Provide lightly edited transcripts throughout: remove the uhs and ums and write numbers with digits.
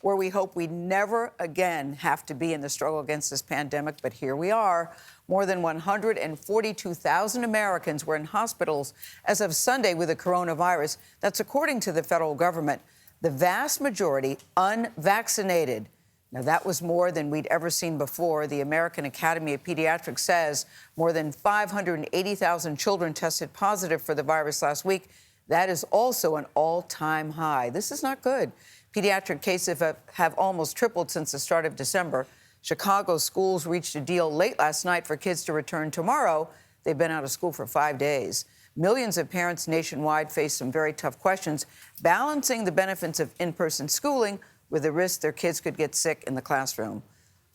where we hope we never again have to be in the struggle against this pandemic. But here we are. More than 142,000 Americans were in hospitals as of Sunday with the coronavirus. That's according to the federal government. The vast majority unvaccinated. Now, that was more than we'd ever seen before. The American Academy of Pediatrics says more than 580,000 children tested positive for the virus last week. That is also an all-time high. This is not good. Pediatric cases have almost tripled since the start of December. Chicago schools reached a deal late last night for kids to return tomorrow. They've been out of school for 5 days. Millions of parents nationwide face some very tough questions, balancing the benefits of in-person schooling with the risk their kids could get sick in the classroom.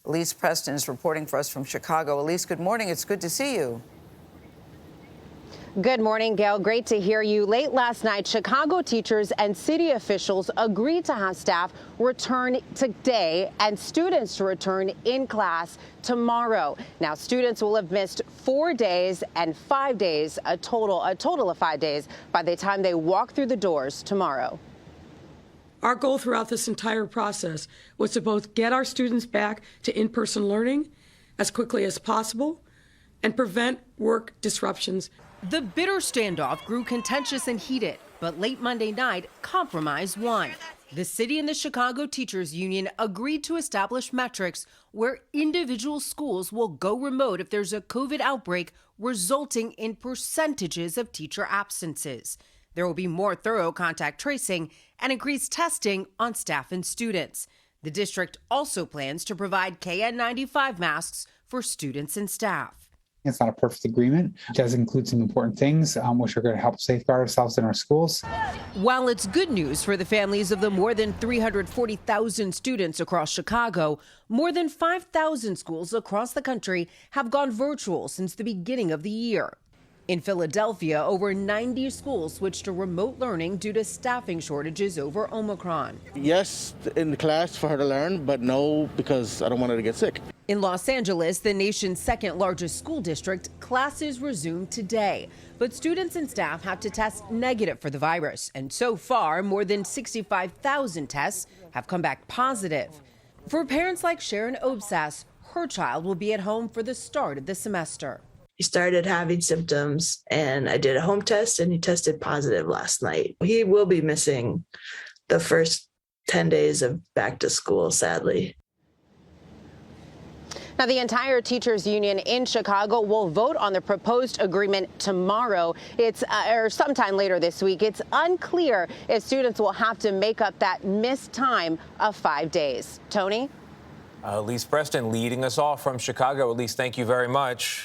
Elise Preston is reporting for us from Chicago. Elise, good morning. It's good to see you. Good morning, Gayle. Great to hear you. Late last night, Chicago teachers and city officials agreed to have staff return today and students to return in class tomorrow. Now, students will have missed 4 days and 5 days, a total of 5 days, by the time they walk through the doors tomorrow. Our goal throughout this entire process was to both get our students back to in-person learning as quickly as possible and prevent work disruptions. The bitter standoff grew contentious and heated, but late Monday night, compromise won. The city and the Chicago Teachers Union agreed to establish metrics where individual schools will go remote if there's a COVID outbreak, resulting in percentages of teacher absences. There will be more thorough contact tracing and increased testing on staff and students. The district also plans to provide KN95 masks for students and staff. It's not a perfect agreement. It does include some important things which are going to help safeguard ourselves in our schools. While it's good news for the families of the more than 340,000 students across Chicago, more than 5,000 schools across the country have gone virtual since the beginning of the year. In Philadelphia, over 90 schools switched to remote learning due to staffing shortages over Omicron. Yes, in the class for her to learn, but no, because I don't want her to get sick. In Los Angeles, the nation's second largest school district, classes resumed today. But students and staff have to test negative for the virus. And so far, more than 65,000 tests have come back positive. For parents like Sharon Obsas, her child will be at home for the start of the semester. He started having symptoms and I did a home test and he tested positive last night. He will be missing the first 10 days of back to school, sadly. Now, the entire teachers union in Chicago will vote on the proposed agreement tomorrow. Or sometime later this week. It's unclear if students will have to make up that missed time of 5 days. Tony? Elise Preston leading us off from Chicago. Elise, thank you very much.